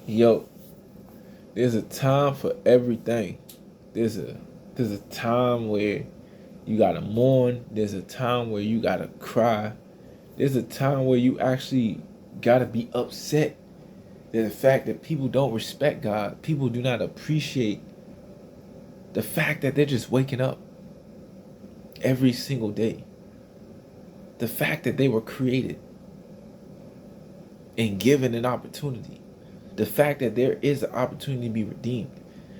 Yo, there's a time for everything. There's a time where you gotta mourn. There's a time where you gotta cry. There's a time where you actually gotta be upset at the fact that people don't respect God. People do not appreciate the fact that they're just waking up every single day. The fact that they were created and given an opportunity. The fact that there is an opportunity to be redeemed.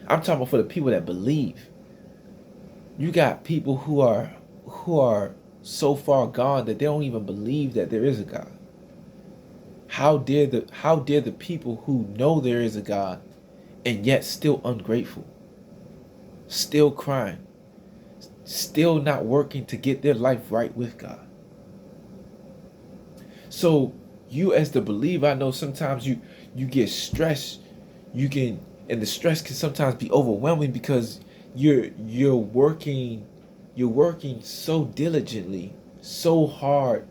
I'm talking about for the people that believe. You got people who are so far gone that they don't even believe that there is a God. How dare the people who know there is a God and yet still ungrateful, still crying, still not working to get their life right with God. So you as the believer, I know sometimes you get stressed, and the stress can sometimes be overwhelming because you're working so diligently, so hard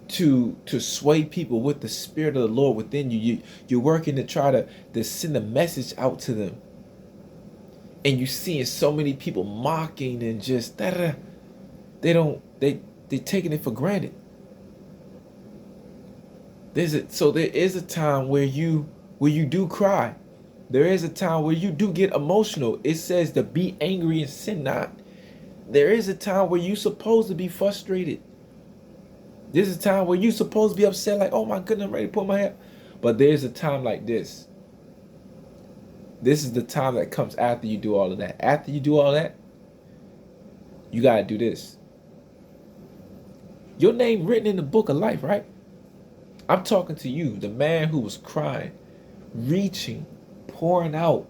to sway people with the spirit of the Lord within you. You're working to try to send a message out to them. And you seeing so many people mocking and just da da. They don't they taking it for granted. There is a time where you do cry. There is a time where you do get emotional. It says to be angry and sin not. There is a time where you supposed to be frustrated. There's a time where you supposed to be upset, like, oh my goodness, I'm ready to put my hair. But there's a time like this. This is the time that comes after you do all of that. After you do all that, you gotta do this. Your name written in the book of life, right? I'm talking to you, the man who was crying, reaching, pouring out,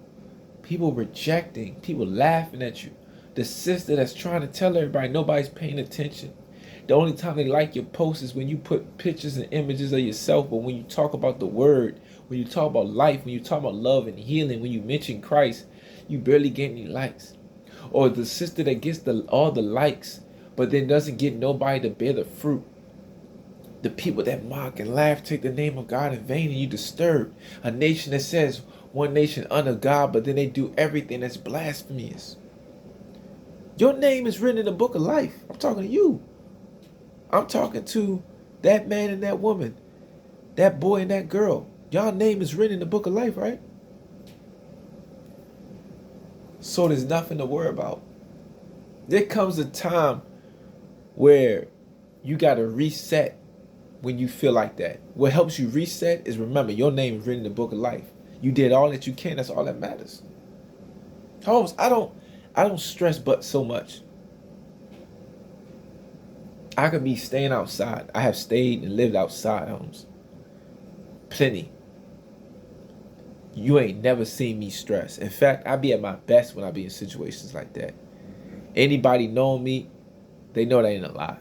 people rejecting, people laughing at you. The sister that's trying to tell everybody nobody's paying attention. The only time they like your post is when you put pictures and images of yourself, but when you talk about the word, when you talk about life, when you talk about love and healing, when you mention Christ, you barely get any likes. Or the sister that gets all the likes, but then doesn't get nobody to bear the fruit. The people that mock and laugh take the name of God in vain, and you disturb a nation that says one nation under God, but then they do everything that's blasphemous. Your name is written in the book of life. I'm talking to you. I'm talking to that man and that woman, that boy and that girl. Y'all name is written in the book of life, right? So there's nothing to worry about. There comes a time where you got to reset when you feel like that. What helps you reset is, remember, your name is written in the book of life. You did all that you can. That's all that matters. Holmes, I don't stress but so much. I could be staying outside. I have stayed and lived outside, Holmes. Plenty. You ain't never seen me stress. In fact, I be at my best when I be in situations like that. Anybody knowing me, they know that ain't a lie.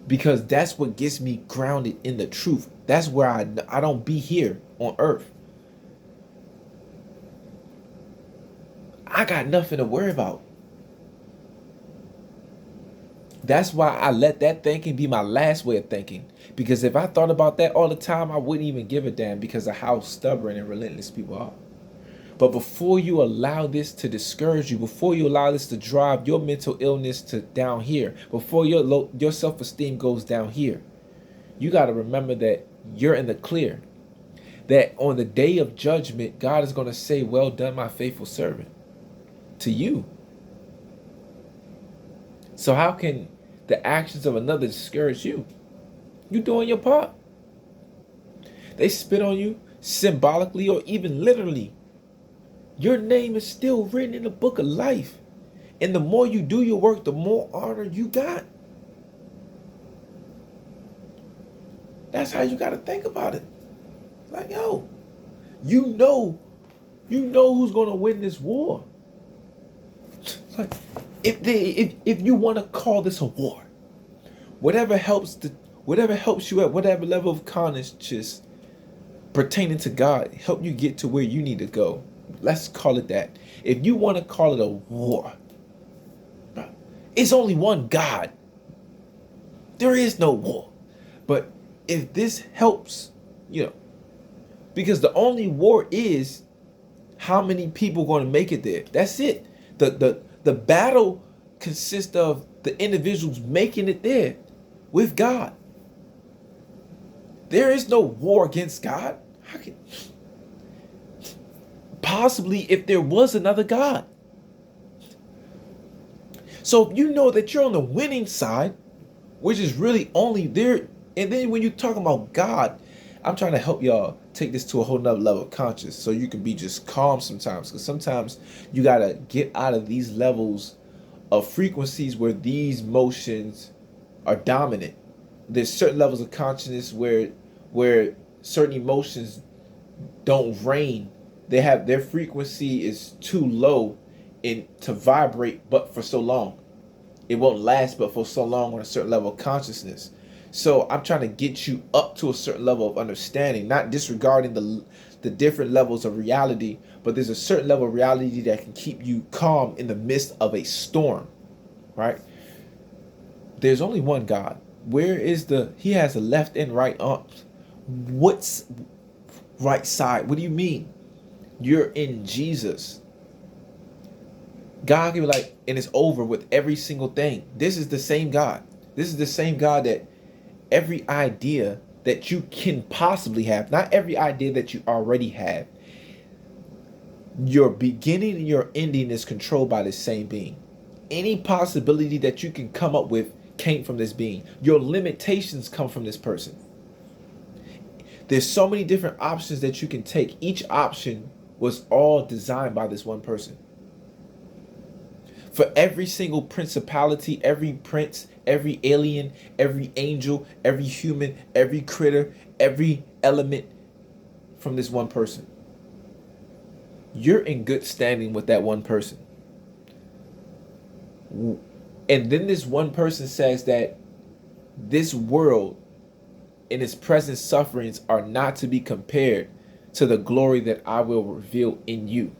Because that's what gets me grounded in the truth. That's where I don't be here on earth. I got nothing to worry about. That's why I let that thinking be my last way of thinking. Because if I thought about that all the time, I wouldn't even give a damn because of how stubborn and relentless people are. But before you allow this to discourage you, before you allow this to drive your mental illness to down here, before your self-esteem goes down here, you got to remember that you're in the clear. That on the day of judgment, God is going to say, well done, my faithful servant, to you. So how can the actions of another discourage you? You doing your part. They spit on you symbolically or even literally. Your name is still written in the book of life. And the more you do your work, the more honor you got. That's how you got to think about it. Like, yo, you know who's going to win this war. Like, if you want to call this a war, whatever helps you at whatever level of consciousness pertaining to God, help you get to where you need to go. Let's call it that. If you want to call it a war, it's only one God. There is no war. But if this helps, Because the only war is how many people going to make it there. That's it. The battle consists of the individuals making it there with God. There is no war against God. How can, possibly if there was another God. So if you know that you're on the winning side, which is really only there, and then when you're talking about God, I'm trying to help y'all take this to a whole nother level of conscious so you can be just calm sometimes. Because sometimes you got to get out of these levels of frequencies where these motions are dominant. There's certain levels of consciousness where certain emotions don't reign. They have their frequency is too low to vibrate but for so long. It won't last but for so long on a certain level of consciousness. So I'm trying to get you up to a certain level of understanding, not disregarding the different levels of reality, but there's a certain level of reality that can keep you calm in the midst of a storm, right? There's only one God. Where is he has a left and right arm. What's right side? What do you mean? You're in Jesus. God can be like, and it's over with every single thing. This is the same God. This is the same God that every idea that you can possibly have, not every idea that you already have, your beginning and your ending is controlled by this same being. Any possibility that you can come up with came from this being. Your limitations come from this person. There's so many different options that you can take. Each option was all designed by this one person. For every single principality, every prince, every alien, every angel, every human, every critter, every element from this one person. You're in good standing with that one person. And then this one person says that this world and its present sufferings are not to be compared to the glory that I will reveal in you.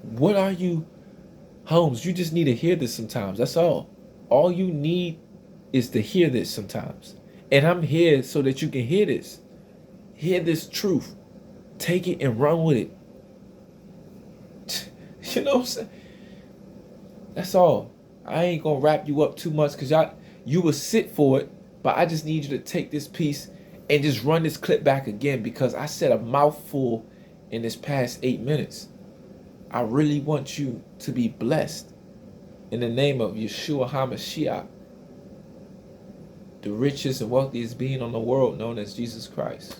What are you, Holmes? You just need to hear this sometimes. That's all. All you need is to hear this sometimes. And I'm here so that you can hear this. Hear this truth. Take it and run with it. You know what I'm saying? That's all. I ain't gonna wrap you up too much because you will sit for it, but I just need you to take this piece and just run this clip back again because I said a mouthful in this past 8 minutes. I really want you to be blessed in the name of Yeshua HaMashiach, the richest and wealthiest being on the world known as Jesus Christ.